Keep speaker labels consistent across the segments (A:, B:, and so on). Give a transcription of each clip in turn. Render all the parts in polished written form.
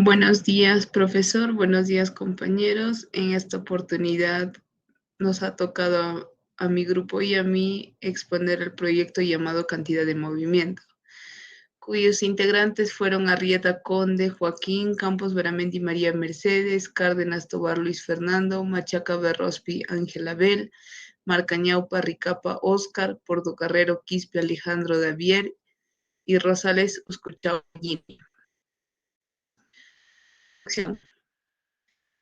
A: Buenos días, profesor. Buenos días, compañeros. En esta oportunidad nos ha tocado a mi grupo y a mí exponer el proyecto llamado Cantidad de Movimiento, cuyos integrantes fueron Arrieta Conde, Joaquín, Campos Veramendi, María Mercedes, Cárdenas Tobar, Luis Fernando, Machaca Berrospi, Ángela Bel, Marcañaupa, Ricapa, Oscar, Portocarrero, Quispe, Alejandro Davier y Rosales Uscuchao.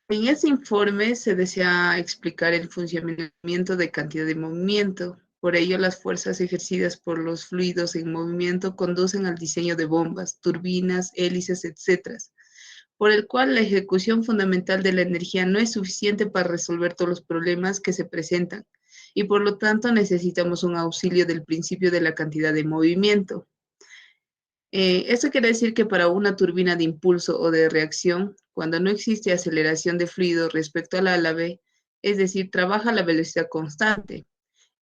A: En ese informe se desea explicar el funcionamiento de cantidad de movimiento. Por ello, las fuerzas ejercidas por los fluidos en movimiento conducen al diseño de bombas, turbinas, hélices, etc., por el cual la ejecución fundamental de la energía no es suficiente para resolver todos los problemas que se presentan y por lo tanto necesitamos un auxilio del principio de la cantidad de movimiento. Esto quiere decir que para una turbina de impulso o de reacción, cuando no existe aceleración de fluido respecto al álave, es decir, trabaja a la velocidad constante.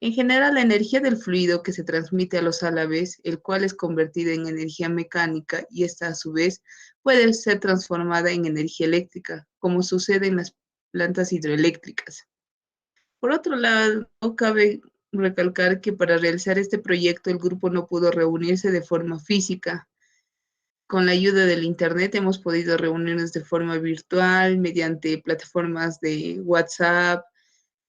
A: En general, la energía del fluido que se transmite a los álaves, el cual es convertida en energía mecánica y esta a su vez puede ser transformada en energía eléctrica, como sucede en las plantas hidroeléctricas. Por otro lado, no cabe recalcar que para realizar este proyecto el grupo no pudo reunirse de forma física. Con la ayuda del Internet hemos podido reunirnos de forma virtual mediante plataformas de WhatsApp,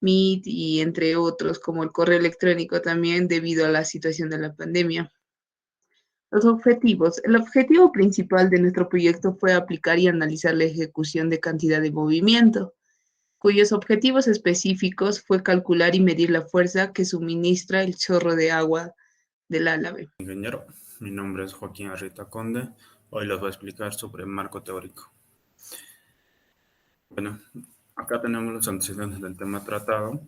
A: Meet y entre otros, como el correo electrónico también debido a la situación de la pandemia. Los objetivos. El objetivo principal de nuestro proyecto fue aplicar y analizar la ejecución de cantidad de movimiento, cuyos objetivos específicos fue calcular y medir la fuerza que suministra el chorro de agua del álave.
B: Ingeniero, mi nombre es Joaquín Arrieta Conde. Hoy les voy a explicar sobre el marco teórico. Bueno, acá tenemos los antecedentes del tema tratado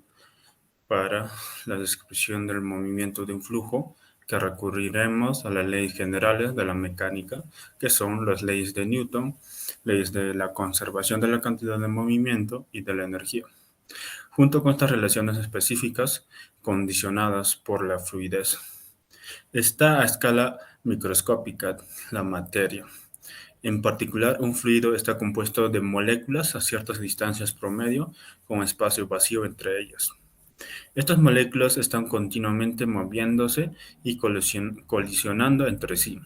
B: para la descripción del movimiento de un flujo, que recurriremos a las leyes generales de la mecánica, que son las leyes de Newton, leyes de la conservación de la cantidad de movimiento y de la energía, junto con estas relaciones específicas condicionadas por la fluidez. Está a escala microscópica la materia. En particular, un fluido está compuesto de moléculas a ciertas distancias promedio, con espacio vacío entre ellas. Estas moléculas están continuamente moviéndose y colisionando entre sí.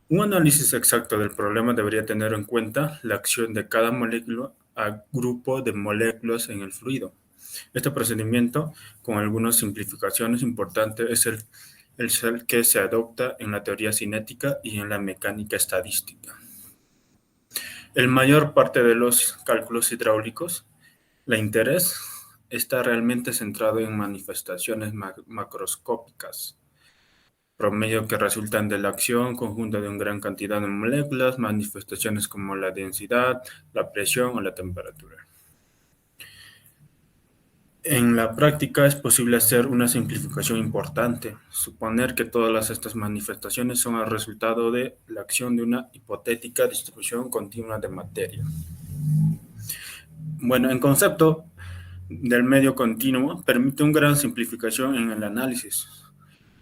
B: Un análisis exacto del problema debería tener en cuenta la acción de cada molécula al grupo de moléculas en el fluido. Este procedimiento, con algunas simplificaciones importantes, es el que se adopta en la teoría cinética y en la mecánica estadística. En mayor parte de los cálculos hidráulicos, el interés está realmente centrado en manifestaciones macroscópicas, promedio que resultan de la acción conjunta de una gran cantidad de moléculas, manifestaciones como la densidad, la presión o la temperatura. En la práctica es posible hacer una simplificación importante, suponer que todas estas manifestaciones son el resultado de la acción de una hipotética distribución continua de materia. Bueno, en concepto del medio continuo permite una gran simplificación en el análisis.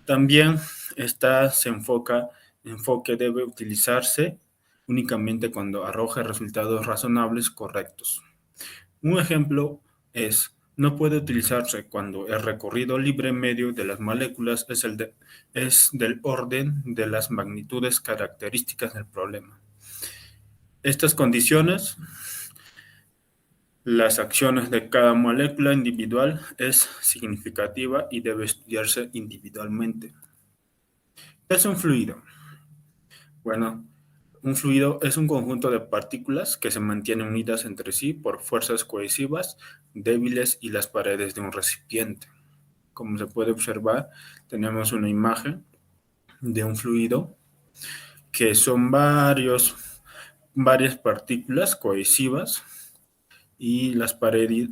B: También enfoque debe utilizarse únicamente cuando arroje resultados razonables correctos. Un ejemplo es: no puede utilizarse cuando el recorrido libre medio de las moléculas es del orden de las magnitudes características del problema. Estas condiciones, las acciones de cada molécula individual es significativa y debe estudiarse individualmente. ¿Qué es un fluido? Bueno, un fluido es un conjunto de partículas que se mantienen unidas entre sí por fuerzas cohesivas débiles y las paredes de un recipiente. Como se puede observar, tenemos una imagen de un fluido que son varias partículas cohesivas y las paredes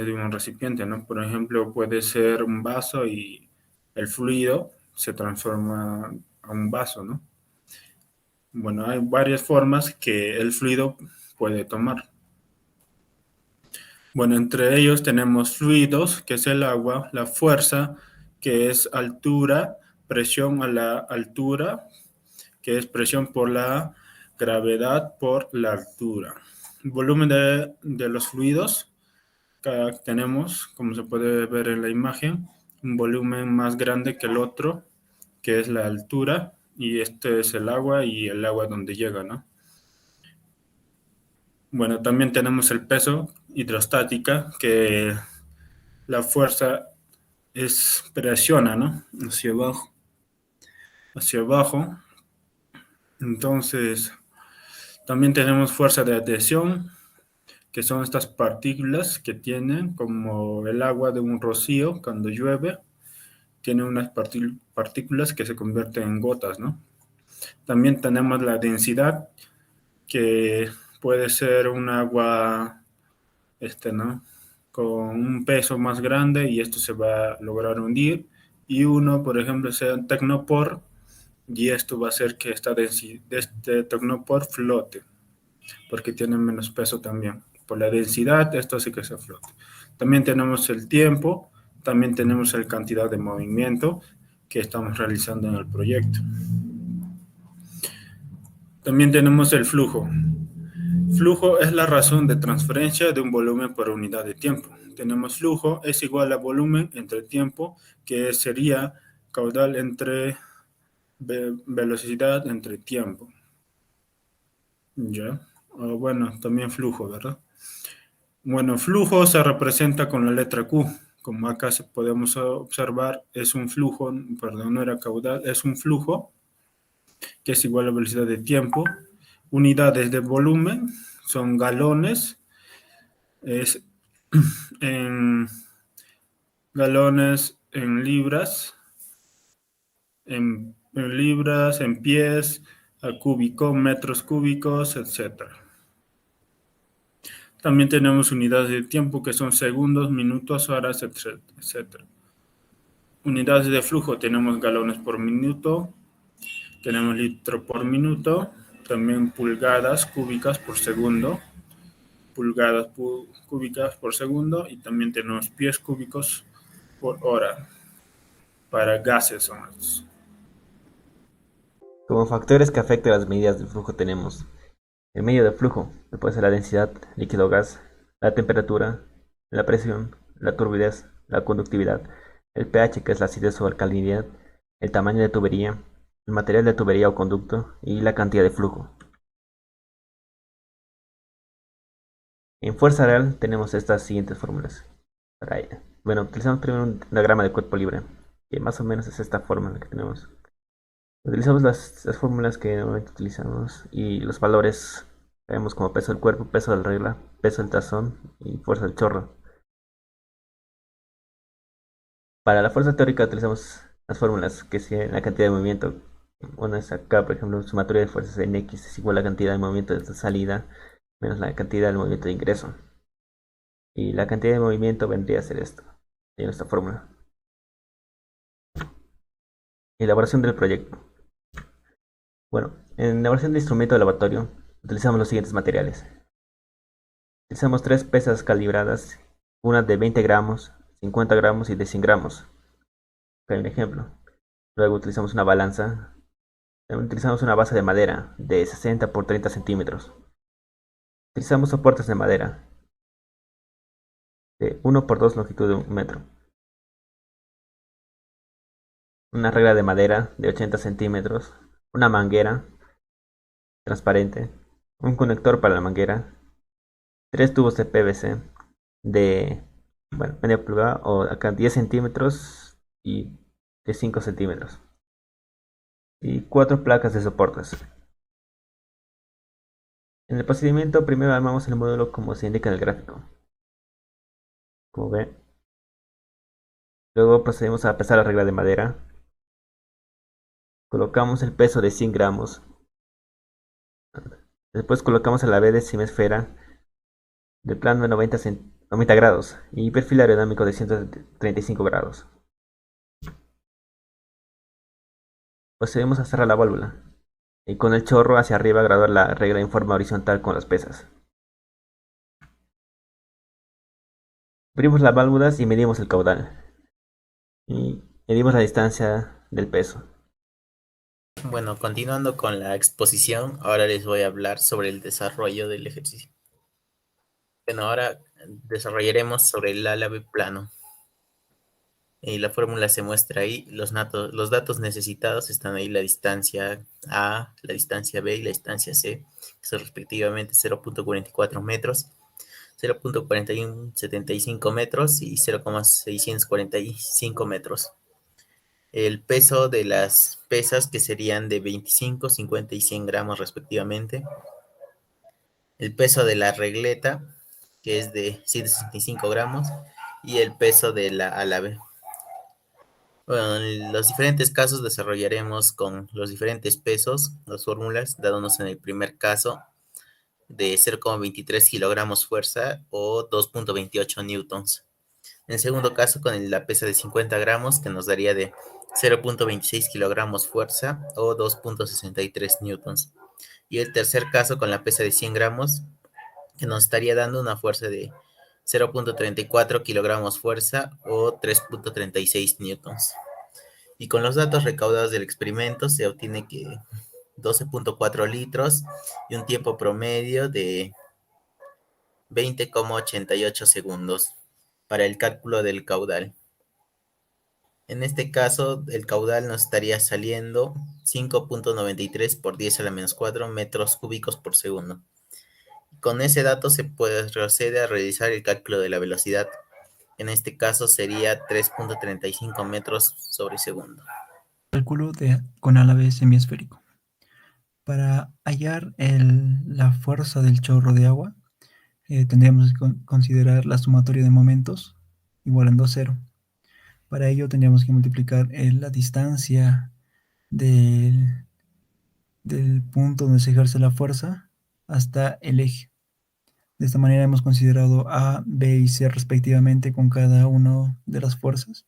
B: de un recipiente, ¿no? Por ejemplo, puede ser un vaso y el fluido se transforma a un vaso, ¿no? Bueno, hay varias formas que el fluido puede tomar. Bueno, entre ellos tenemos fluidos, que es el agua, la fuerza, que es altura, presión a la altura, que es presión por la gravedad por la altura. El volumen de los fluidos que tenemos, como se puede ver en la imagen, un volumen más grande que el otro, que es la altura, y este es el agua y el agua donde llega, ¿no? Bueno, también tenemos el peso hidrostática, que la fuerza presiona, ¿no? Hacia abajo, hacia abajo. Entonces, también tenemos fuerza de adhesión, que son estas partículas que tienen como el agua de un rocío cuando llueve, tiene unas partículas que se convierten en gotas, ¿no? También tenemos la densidad, que puede ser un agua, ¿no? Con un peso más grande y esto se va a lograr hundir. Y uno, por ejemplo, sea un tecnopor, y esto va a hacer que este tecnopor flote, porque tiene menos peso también. Por la densidad, esto hace que se flote. También tenemos el tiempo, también tenemos la cantidad de movimiento que estamos realizando en el proyecto. También tenemos el flujo. Flujo es la razón de transferencia de un volumen por unidad de tiempo. Tenemos flujo es igual a volumen entre tiempo, que sería caudal entre velocidad entre tiempo. ¿Ya? Bueno, también flujo, ¿verdad? Bueno, flujo se representa con la letra Q. Como acá podemos observar, es un flujo, perdón, no era caudal, es un flujo que es igual a velocidad de tiempo. Unidades de volumen son galones, es en galones, en libras, en pies, a cúbico, metros cúbicos, etcétera. También tenemos unidades de tiempo que son segundos, minutos, horas, etcétera. Unidades de flujo tenemos galones por minuto, tenemos litro por minuto, también pulgadas cúbicas por segundo, pulgadas cúbicas por segundo, y también tenemos pies cúbicos por hora. Para gases son estos.
C: Como factores que afectan las medidas del flujo tenemos el medio de flujo, que puede ser la densidad líquido o gas, la temperatura, la presión, la turbidez, la conductividad, el pH, que es la acidez o alcalinidad, el tamaño de tubería, el material de tubería o conducto y la cantidad de flujo. En fuerza real tenemos estas siguientes fórmulas. Bueno, utilizamos primero un diagrama de cuerpo libre, que más o menos es esta fórmula que tenemos. Utilizamos las fórmulas que normalmente utilizamos y los valores vemos como peso del cuerpo, peso de la regla, peso del tazón y fuerza del chorro. Para la fuerza teórica utilizamos las fórmulas que es la cantidad de movimiento. Una es acá, por ejemplo, sumatoria de fuerzas en X es igual a la cantidad de movimiento de salida menos la cantidad de movimiento de ingreso. Y la cantidad de movimiento vendría a ser esto, en esta fórmula. Elaboración del proyecto. Bueno, en la elaboración de instrumento de laboratorio utilizamos los siguientes materiales. Utilizamos tres pesas calibradas, una de 20 gramos, 50 gramos y de 100 gramos. Acá hay un ejemplo. Luego utilizamos una balanza. Utilizamos una base de madera de 60 por 30 centímetros. Utilizamos soportes de madera de 1 por 2 longitud de 1 metro. Una regla de madera de 80 centímetros. Una manguera transparente. Un conector para la manguera. Tres tubos de PVC de media pulgada o acá 10 centímetros y de 5 centímetros. Y cuatro placas de soportes. En el procedimiento primero armamos el módulo como se indica en el gráfico. Como ven. Luego procedemos a pesar la regla de madera. Colocamos el peso de 100 gramos. Después colocamos a la B de esfera de plano de 90 grados y perfil aerodinámico de 135 grados. Procedemos a cerrar la válvula y con el chorro hacia arriba graduar la regla en forma horizontal con las pesas. Abrimos las válvulas y medimos el caudal. Y medimos la distancia del peso.
D: Bueno, continuando con la exposición, ahora les voy a hablar sobre el desarrollo del ejercicio. Bueno, ahora desarrollaremos sobre el álave plano. Y la fórmula se muestra ahí. Los datos necesitados están ahí: la distancia A, la distancia B y la distancia C, que son respectivamente 0.44 metros, 0.4175 metros y 0.645 metros. El peso de las pesas, que serían de 25, 50 y 100 gramos respectivamente. El peso de la regleta, que es de 165 gramos. Y el peso de la álave. Bueno, en los diferentes casos desarrollaremos con los diferentes pesos, las fórmulas, dándonos en el primer caso de 0,23 kilogramos fuerza o 2.28 newtons. En el segundo caso con la pesa de 50 gramos, que nos daría de 0.26 kilogramos fuerza o 2.63 newtons. Y el tercer caso con la pesa de 100 gramos, que nos estaría dando una fuerza de 0.34 kilogramos fuerza o 3.36 newtons. Y con los datos recaudados del experimento se obtiene que 12.4 litros y un tiempo promedio de 20,88 segundos para el cálculo del caudal. En este caso, el caudal nos estaría saliendo 5.93 por 10 a la menos 4 metros cúbicos por segundo. Con ese dato se procede a realizar el cálculo de la velocidad. En este caso sería 3.35 metros sobre segundo.
E: Cálculo con álave semiesférico. Para hallar la fuerza del chorro de agua, tendríamos que considerar la sumatoria de momentos igualando a cero. Para ello tendríamos que multiplicar la distancia del punto donde se ejerce la fuerza hasta el eje. De esta manera hemos considerado A, B y C respectivamente con cada una de las fuerzas,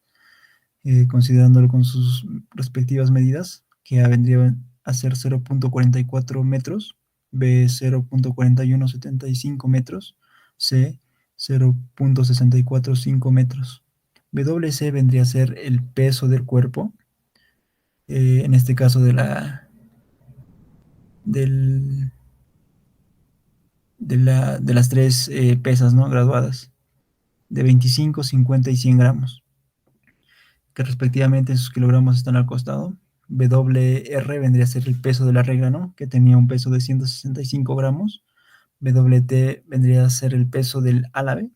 E: considerándolo con sus respectivas medidas, que A vendría a ser 0.44 metros, B 0.4175 metros, C 0.645 metros. WC vendría a ser el peso del cuerpo, en este caso de las tres pesas, ¿no?, graduadas, de 25, 50 y 100 gramos, que respectivamente en sus kilogramos están al costado. WR vendría a ser el peso de la regla, ¿no?, que tenía un peso de 165 gramos. WT vendría a ser el peso del álave,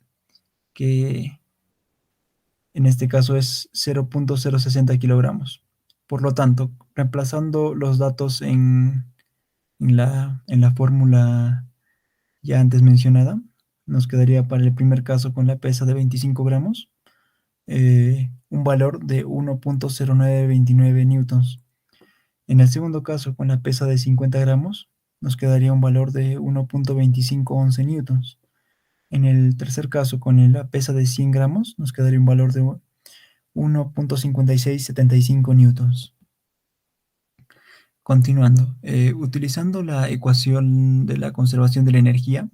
E: que en este caso es 0.060 kilogramos. Por lo tanto, reemplazando los datos en la fórmula ya antes mencionada, nos quedaría para el primer caso con la pesa de 25 gramos, un valor de 1.0929 newtons. En el segundo caso, con la pesa de 50 gramos, nos quedaría un valor de 1.2511 newtons. En el tercer caso, con la pesa de 100 gramos, nos quedaría un valor de 1.5675 newtons. Continuando, utilizando la ecuación de la conservación de la energía,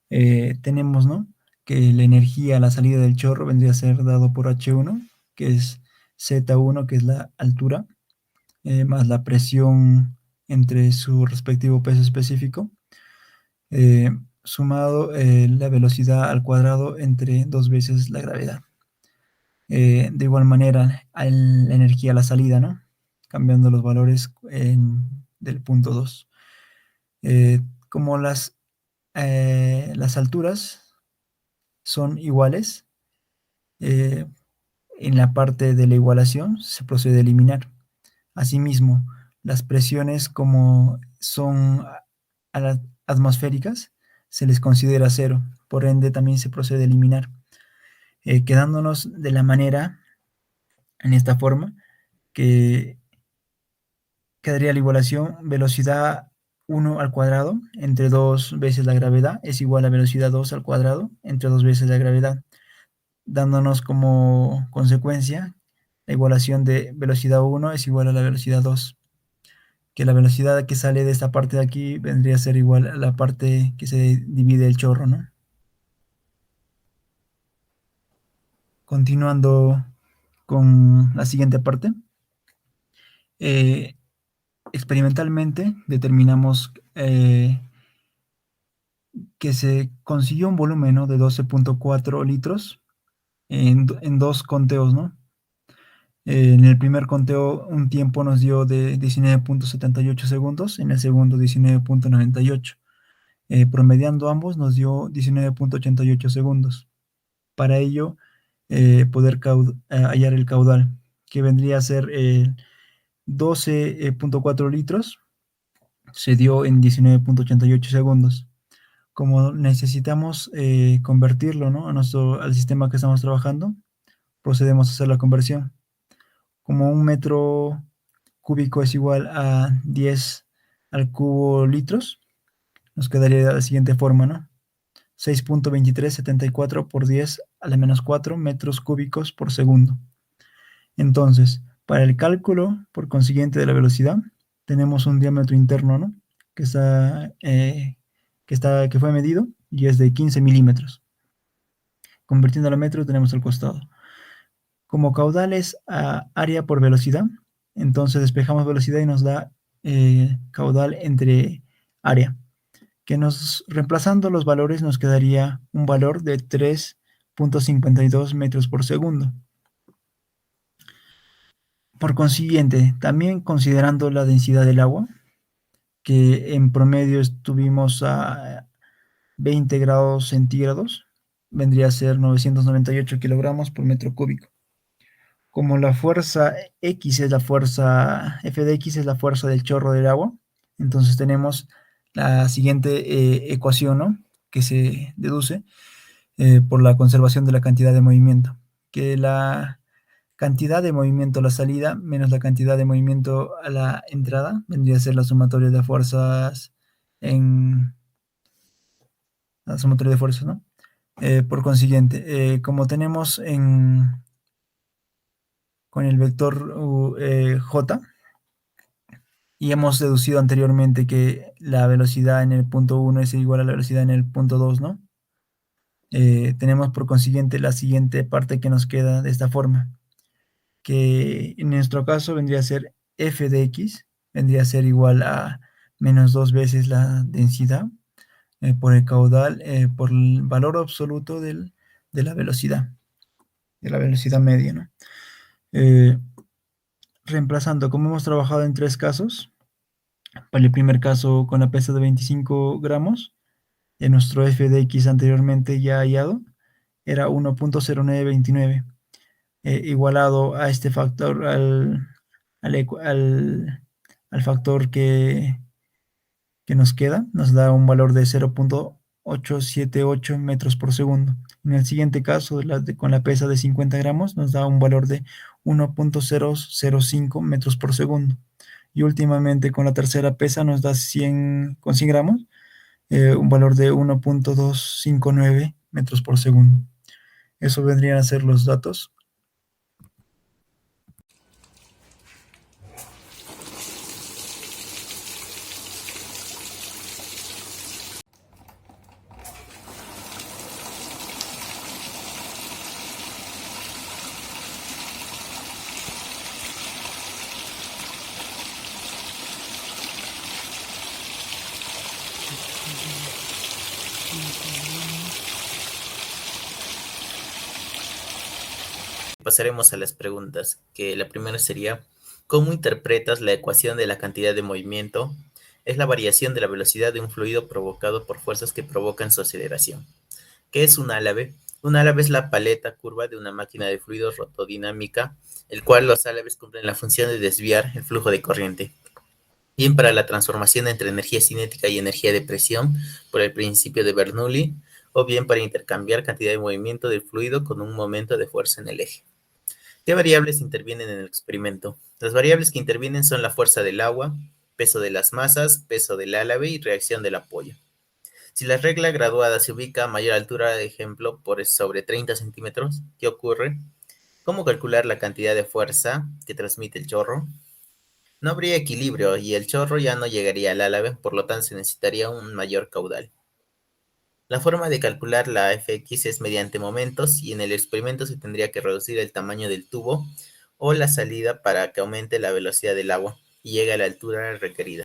E: tenemos, ¿no?, que la energía a la salida del chorro vendría a ser dado por H1, que es Z1, que es la altura, más la presión entre su respectivo peso específico, sumado la velocidad al cuadrado entre 2 veces la gravedad. De igual manera, la energía a la salida, ¿no?, cambiando los valores del punto 2. Como las alturas son iguales, en la parte de la igualación se procede a eliminar. Asimismo, las presiones, como son atmosféricas, se les considera cero, por ende también se procede a eliminar, quedándonos de la manera, en esta forma, que quedaría la igualación: velocidad 1 al cuadrado entre 2 veces la gravedad es igual a velocidad 2 al cuadrado entre 2 veces la gravedad, dándonos como consecuencia la igualación de velocidad 1 es igual a la velocidad 2, que la velocidad que sale de esta parte de aquí vendría a ser igual a la parte que se divide el chorro, ¿no? Continuando con la siguiente parte, experimentalmente determinamos que se consiguió un volumen, ¿no?, de 12.4 litros en dos conteos, ¿no? En el primer conteo un tiempo nos dio de 19.78 segundos, en el segundo 19.98. Promediando ambos nos dio 19.88 segundos. Para ello, poder hallar el caudal, que vendría a ser 12.4 litros, se dio en 19.88 segundos. Como necesitamos convertirlo, ¿no?, al sistema que estamos trabajando, procedemos a hacer la conversión. Como un metro cúbico es igual a 10 al cubo litros, nos quedaría de la siguiente forma, ¿no? 6.2374 por 10 a la menos 4 metros cúbicos por segundo. Entonces, para el cálculo, por consiguiente, de la velocidad, tenemos un diámetro interno, ¿no?, que fue medido y es de 15 milímetros. Convirtiendo a metro tenemos el costado. Como caudal es área por velocidad, entonces despejamos velocidad y nos da caudal entre área, que reemplazando los valores nos quedaría un valor de 3.52 metros por segundo. Por consiguiente, también considerando la densidad del agua, que en promedio estuvimos a 20 grados centígrados, vendría a ser 998 kilogramos por metro cúbico. Como la fuerza X es la fuerza, F de X es la fuerza del chorro del agua, entonces tenemos la siguiente ecuación, ¿no?, que se deduce por la conservación de la cantidad de movimiento, que la cantidad de movimiento a la salida menos la cantidad de movimiento a la entrada vendría a ser la sumatoria de fuerzas la sumatoria de fuerzas, ¿no? Por consiguiente, como tenemos con el vector J, y hemos deducido anteriormente que la velocidad en el punto 1 es igual a la velocidad en el punto 2, ¿no? Tenemos por consiguiente la siguiente parte que nos queda de esta forma, que en nuestro caso vendría a ser f de x, vendría a ser igual a menos 2 veces la densidad por el caudal, por el valor absoluto de la velocidad media, ¿no? Reemplazando, como hemos trabajado en 3 casos, para el primer caso con la pesa de 25 gramos, en nuestro f de x anteriormente ya hallado, era 1.0929, igualado a este factor, al factor que nos queda, nos da un valor de 0.878 metros por segundo. En el siguiente caso, con la pesa de 50 gramos, nos da un valor de 1.005 metros por segundo. Y últimamente con la tercera pesa nos da con 100 gramos, un valor de 1.259 metros por segundo. Eso vendrían a ser los datos.
D: Pasaremos a las preguntas, que la primera sería, ¿cómo interpretas la ecuación de la cantidad de movimiento? Es la variación de la velocidad de un fluido provocado por fuerzas que provocan su aceleración. ¿Qué es un álave? Un álave es la paleta curva de una máquina de fluidos rotodinámica, el cual los álaves cumplen la función de desviar el flujo de corriente, bien para la transformación entre energía cinética y energía de presión por el principio de Bernoulli, o bien para intercambiar cantidad de movimiento del fluido con un momento de fuerza en el eje. ¿Qué variables intervienen en el experimento? Las variables que intervienen son la fuerza del agua, peso de las masas, peso del álave y reacción del apoyo. Si la regla graduada se ubica a mayor altura, de ejemplo, por sobre 30 centímetros, ¿qué ocurre? ¿Cómo calcular la cantidad de fuerza que transmite el chorro? No habría equilibrio y el chorro ya no llegaría al álave, por lo tanto se necesitaría un mayor caudal. La forma de calcular la Fx es mediante momentos y en el experimento se tendría que reducir el tamaño del tubo o la salida para que aumente la velocidad del agua y llega a la altura requerida.